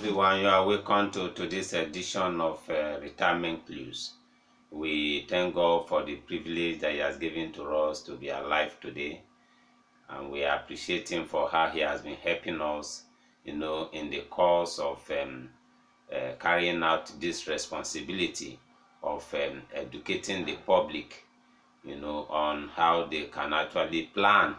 Everyone, you are welcome to this edition of Retirement Clues. We thank God for the privilege that He has given to us to be alive today, and we appreciate Him for how He has been helping us, in the course of carrying out this responsibility of educating the public, on how they can actually plan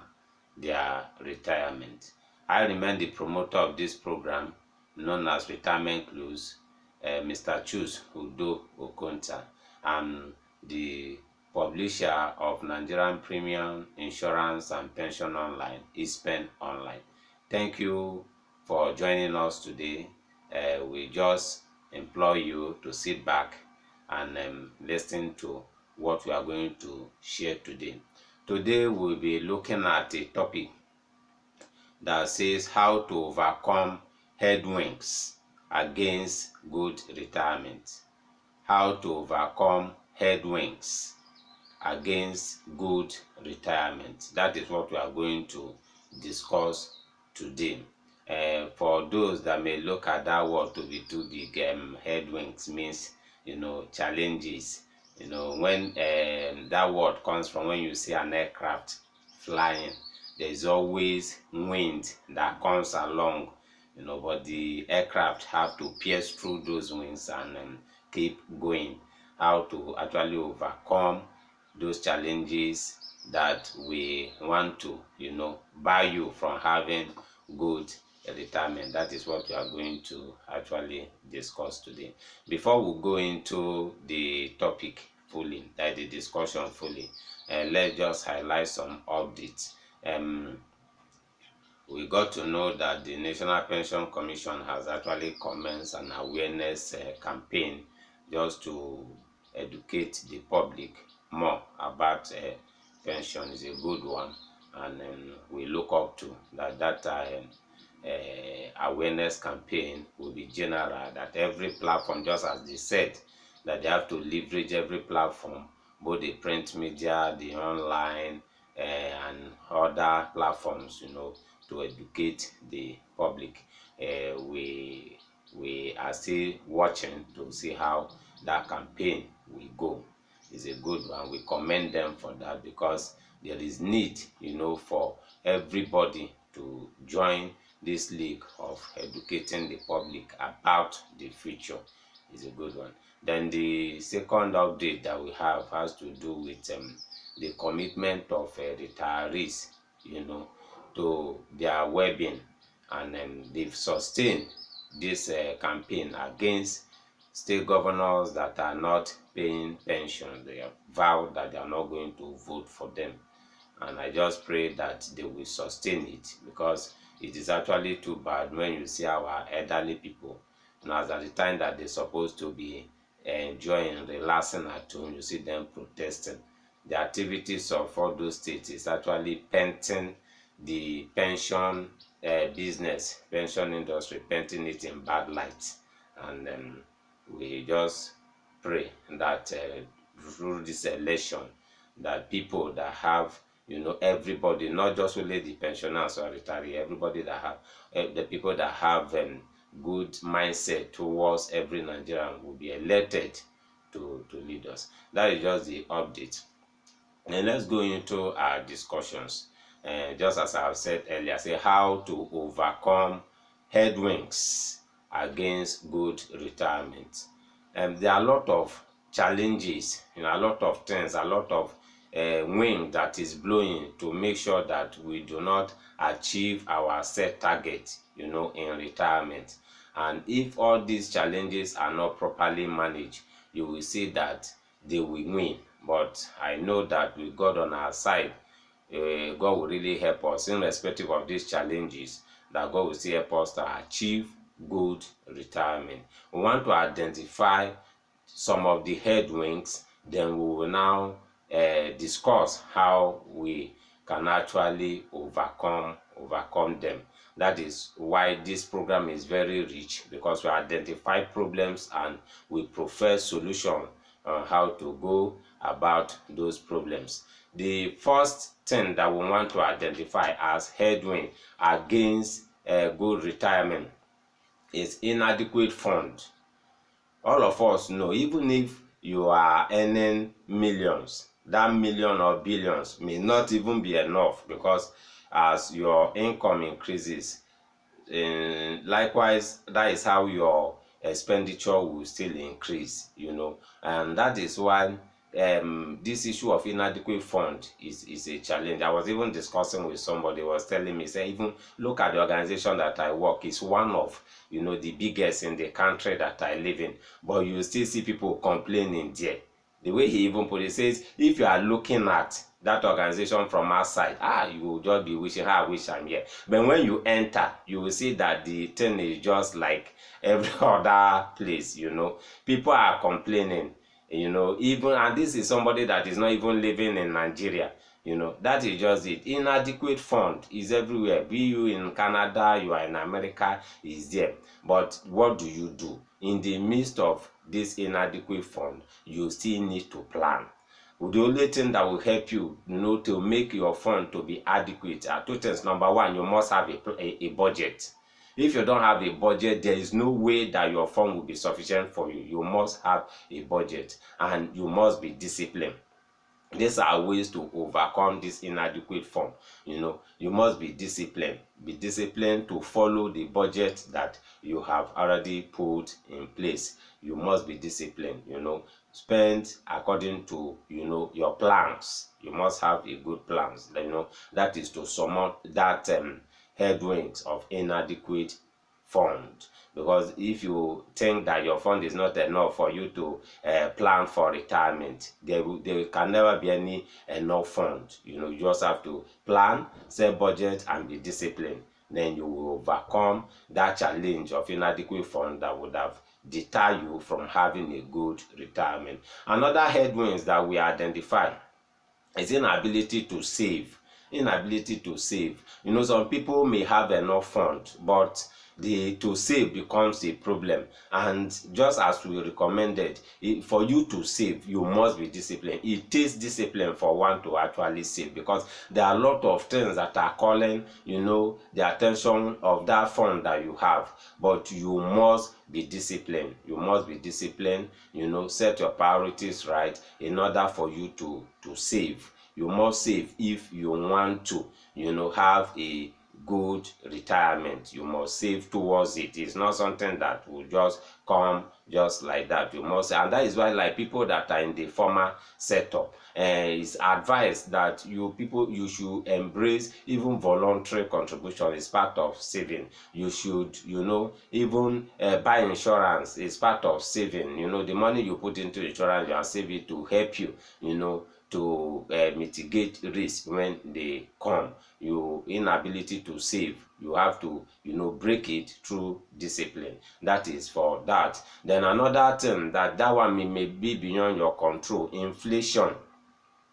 their retirement. I remain the promoter of this program known as Retirement Clues, Mr. Chus Udo Okonta. I'm the publisher of Nigerian Premium Insurance and Pension Online, ISPEN Online. Thank you for joining us today. We just implore you to sit back and listen to what we are going to share today. Today we'll be looking at a topic that says how to overcome headwinds against good retirement. How to overcome headwinds against good retirement. That is what we are going to discuss today. For those that may look at that word to be too big, headwinds means challenges. When that word comes from, when you see an aircraft flying, there is always wind that comes along, but the aircraft have to pierce through those winds and keep going. How to actually overcome those challenges that we want to bar you from having good retirement. That is what we are going to actually discuss today. Before we go into the topic fully, the discussion fully, let's just highlight some updates. We got to know that the National Pension Commission has actually commenced an awareness campaign just to educate the public more about pension. Is a good one, and we look up to awareness campaign will be general, that every platform, just as they said that they have to leverage every platform, both the print media, the online, and other platforms, to educate the public. We are still watching to see how that campaign will go. It's a good one. We commend them for that, because there is need, for everybody to join this league of educating the public about the future. Is a good one. Then the second update that we have has to do with the commitment of retirees, to their well-being, and they've sustained this campaign against state governors that are not paying pension. They have vowed that they are not going to vote for them, and I just pray that they will sustain it, because it is actually too bad when you see our elderly people, as at the time that they're supposed to be enjoying, relaxing at home, you see them protesting. The activities of all those states is actually painting the pension business, pension industry, painting it in bad light. And we just pray that through this election, that people that have, everybody, not just only the pensioners or retirees, everybody that have, the people that have good mindset towards every Nigerian will be elected to lead us. That is just the update. And let's go into our discussions. Just as I've said earlier, say how to overcome headwinds against good retirement. There are a lot of challenges, a lot of things, a lot of wind that is blowing to make sure that we do not achieve our set target, in retirement. And if all these challenges are not properly managed, you will see that they will win. But I know that with God on our side, God will really help us, irrespective of these challenges, that God will still help us to achieve good retirement. We want to identify some of the headwinds, then we will now discuss how we can actually overcome them. That is why this program is very rich, because we identify problems and we profess solution on how to go about those problems. The first thing that we want to identify as headwind against good retirement is inadequate fund. All of us know, even if you are earning millions, that million or billions may not even be enough, because as your income increases, likewise, that is how your expenditure will still increase, and that is why this issue of inadequate fund is a challenge. I was even discussing with somebody, was telling me, say, even look at the organization that I work, is one of the biggest in the country that I live in, but you still see people complaining there. The way he even put it, says, if you are looking at that organization from outside, you will just be wishing, I wish I'm here. But when you enter, you will see that the thing is just like every other place. People are complaining, even, and this is somebody that is not even living in Nigeria. That is just it. Inadequate fund is everywhere. Be you in Canada, you are in America, is there. But what do you do in the midst of this inadequate fund? You still need to plan. The only thing that will help you, to make your fund to be adequate are two things. Number one, you must have a budget. If you don't have a budget, there is no way that your fund will be sufficient for you. You must have a budget, and you must be disciplined. These are ways to overcome this inadequate fund. You must be disciplined. Be disciplined to follow the budget that you have already put in place. You must be disciplined. Spend according to your plans. You must have a good plans. That is to surmount that headwinds of inadequate fund. Because if you think that your fund is not enough for you to plan for retirement, there can never be any enough fund. You just have to plan, set budget, and be disciplined. Then you will overcome that challenge of inadequate fund that would have deter you from having a good retirement. Another headwinds that we identify is inability to save. Some people may have enough fund, but the to save becomes a problem. And just as we recommended, for you to save, you must be disciplined. It takes discipline for one to actually save, because there are a lot of things that are calling the attention of that fund that you have. But you must be disciplined. Set your priorities right in order for you to save. You must save if you want to have a good retirement. You must save towards it. It's not something that will just come just like that. You must, and that is why, like, people that are in the former setup, it's advised that you should embrace even voluntary contribution. Is part of saving. You should even buy insurance. Is part of saving. The money you put into insurance, you are saving to help you to mitigate risk when they come. Your inability to save, you have to break it through discipline. That is for that. Then another thing, that one may be beyond your control. Inflation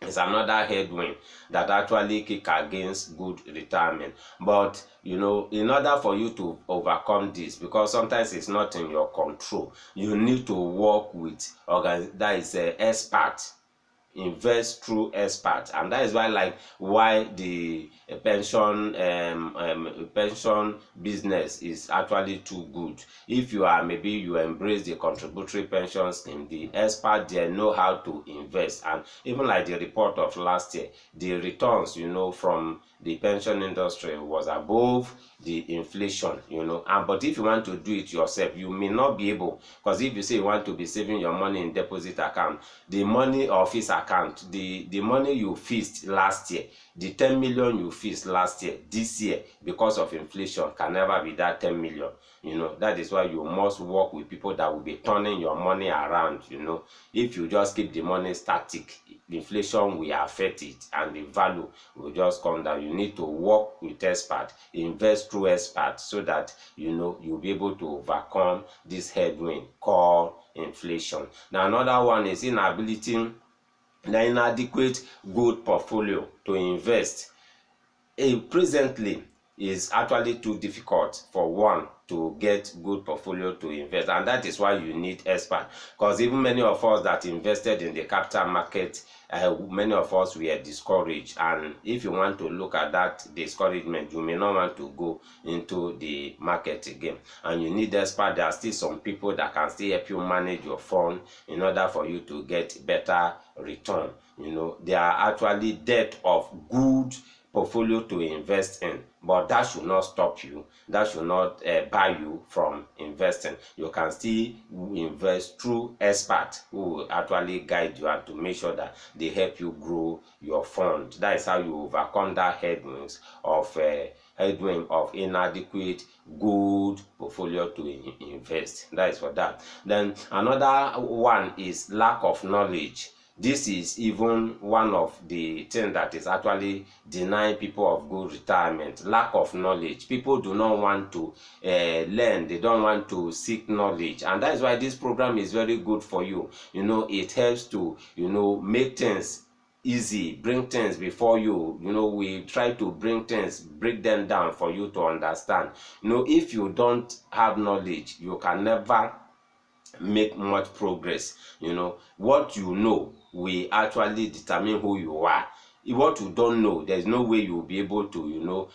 is another headwind that actually kick against good retirement. But in order for you to overcome this, because sometimes it's not in your control, you need to work with that is expert. Invest through experts, and that is why the pension business is actually too good. If you are, maybe you embrace the contributory pension scheme, the expert there know how to invest. And even like the report of last year, the returns from the pension industry was above the inflation. But if you want to do it yourself, you may not be able, because if you say you want to be saving your money in deposit account, the money or fixed account, the money you fixed last year, the 10 million you fixed last year, this year, because of inflation, can never be that 10 million. That is why you must work with people that will be turning your money around. If you just keep the money static, inflation will affect it, and the value will just come down. You need to work with experts, invest through experts, so that you'll be able to overcome this headwind called inflation. Now, another one is inadequate good portfolio to invest. Presently, is actually too difficult for one to get good portfolio to invest, and that is why you need expert. Because even many of us that invested in the capital market, many of us were discouraged, and if you want to look at that discouragement, you may not want to go into the market again. And you need expert. There are still some people that can still help you manage your fund in order for you to get better return. They are actually depth of good portfolio to invest in, but that should not stop you. That should not buy you from investing. You can still invest through experts who will actually guide you and to make sure that they help you grow your fund. That is how you overcome that headwind of inadequate good portfolio to invest. That is for that. Then another one is lack of knowledge. This is even one of the things that is actually denying people of good retirement. Lack of knowledge. People do not want to learn. They don't want to seek knowledge, and that is why this program is very good for you. It helps to make things easy, bring things before you. We try to break them down for you to understand. If you don't have knowledge, you can never make much progress. What you know will actually determine who you are. What you don't know, there's no way you'll be able to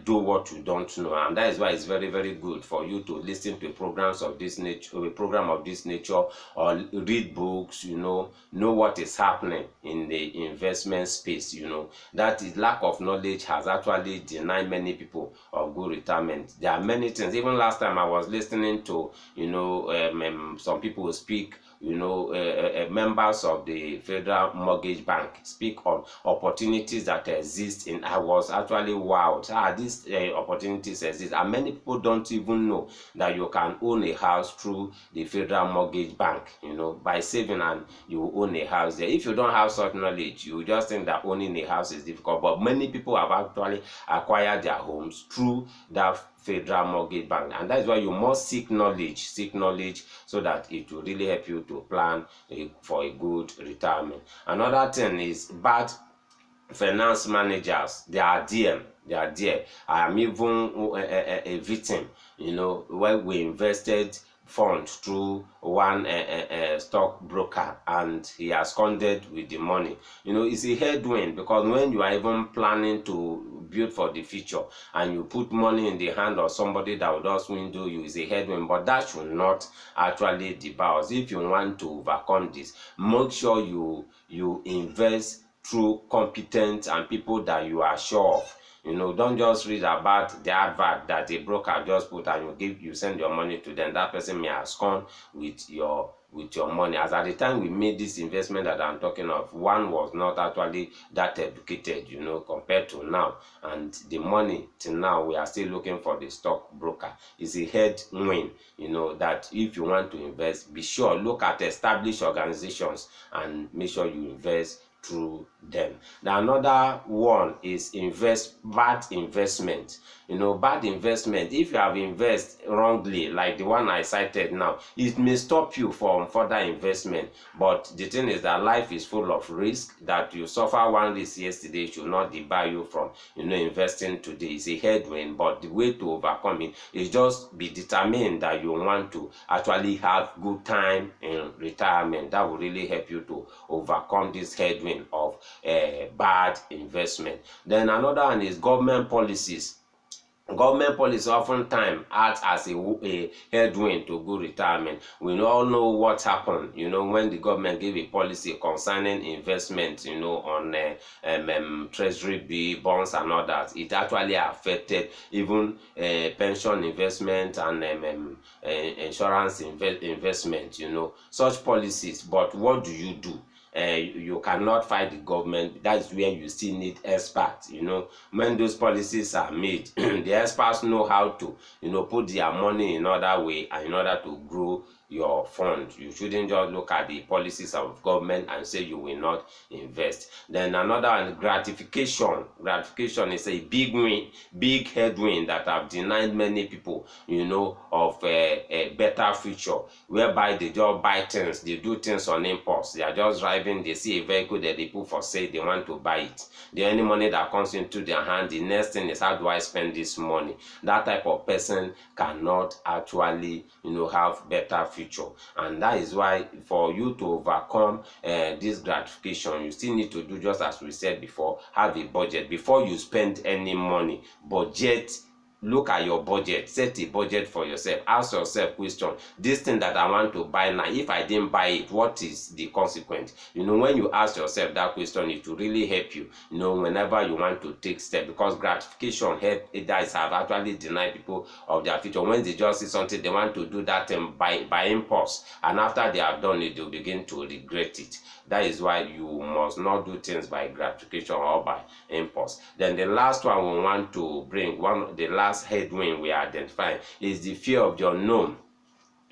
do what you don't know. And that is why it's very, very good for you to listen to programs of this nature, a program of this nature, or read books. Know what is happening in the investment space. That is, lack of knowledge has actually denied many people of good retirement. There are many things. Even last time I was listening to some people speak, members of the Federal Mortgage Bank speak on opportunities that exist in. I was actually wowed. These opportunities exist, and many people don't even know that you can own a house through the Federal Mortgage Bank. By saving, and you own a house there. If you don't have such knowledge, you just think that owning a house is difficult. But many people have actually acquired their homes through that Federal Mortgage Bank, and that is why you must seek knowledge, so that it will really help you to plan for a good retirement. Another thing is bad finance managers. They are there. I am even a victim. When we invested funds through one stock broker, and he absconded with the money. It's a headwind, because when you are even planning to build for the future and you put money in the hand of somebody that will just swindle you, is a headwind. But that should not actually debar us. If you want to overcome this, make sure you invest through competent and people that you are sure of. Don't just read about the advert that a broker just put and you send your money to them. That person may have gone with your money. As at the time we made this investment that I'm talking of, one was not actually that educated, compared to now. And the money till now, we are still looking for the stock broker. It's a headwind, that if you want to invest, be sure, look at established organizations and make sure you invest through them. Now another one is bad investment. Bad investment, if you have invested wrongly, like the one I cited now, it may stop you from further investment. But the thing is that life is full of risk. That you suffer one risk yesterday should not debar you from investing today. It's a headwind, but the way to overcome it is just be determined that you want to actually have good time in retirement. That will really help you to overcome this headwind of bad investment. Then another one is government policies. Government policy oftentimes acts as a headwind to good retirement. We all know what happened, when the government gave a policy concerning investment, on treasury bill, bonds and others. It actually affected even pension investment and insurance investment, such policies. But what do? You cannot fight the government. That's where you still need experts. When those policies are made, the experts know how to put their money in other way, and in order to grow your fund. You shouldn't just look at the policies of government and say you will not invest. Then another one, gratification. Gratification is a big win, big headwind that have denied many people, of a better future, whereby they just buy things, they do things on impulse. They are just driving, they see a vehicle that they put for sale, they want to buy it. The only money that comes into their hand, the next thing is, how do I spend this money? That type of person cannot actually, have better future. And that is why, for you to overcome this gratification, you still need to do just as we said before. Have a budget before you spend any money. Budget. Look at your budget, set a budget for yourself, ask yourself question: this thing that I want to buy now, if I didn't buy it, what is the consequence? When you ask yourself that question, it will really help you, whenever you want to take steps, because gratification that have actually denied people of their future. When they just see something, they want to do that thing by impulse, and after they have done it, they'll begin to regret it. That is why you must not do things by gratification or by impulse. Then the last one we want to bring, the last headwind we identify, is the fear of the unknown.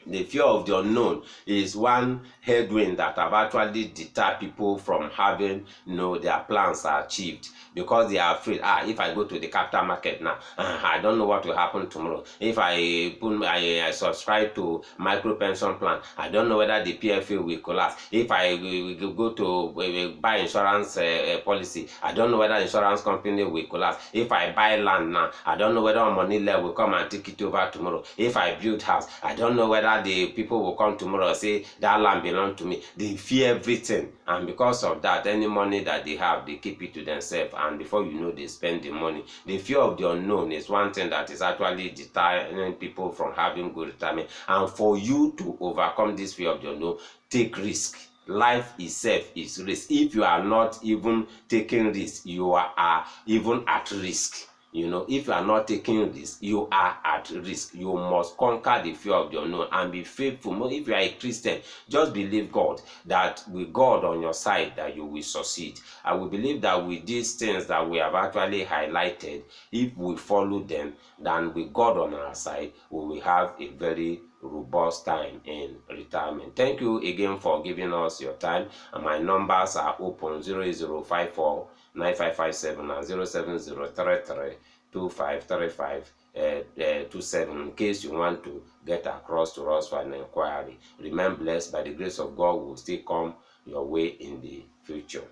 The fear of the unknown is one headwind that have actually deterred people from having, their plans achieved, because they are afraid. If I go to the capital market now, I don't know what will happen tomorrow. If I subscribe to micro pension plan, I don't know whether the PFA will collapse. If I will go to buy insurance policy, I don't know whether insurance company will collapse. If I buy land now, I don't know whether money level will come and take it over tomorrow. If I build house, I don't know whether the people will come tomorrow and say that land belongs to me. They fear everything, and because of that, any money that they have, they keep it to themselves, and before you know, they spend the money. The fear of the unknown is one thing that is actually deterring people from having good retirement. And for you to overcome this fear of the unknown, take risk. Life itself is risk. If you are not even taking risk, you are even at risk. If you are not taking this, you are at risk. You must conquer the fear of the unknown and be faithful. If you are a Christian, just believe God, that with God on your side, that you will succeed. I will believe that with these things that we have actually highlighted, if we follow them, then with God on our side, we will have a very robust time in retirement. Thank you again for giving us your time. And my numbers are open: 0054 9557 and 07033 2535 27, in case you want to get across to us for an inquiry. Remain blessed. By the grace of God, will still come your way in the future.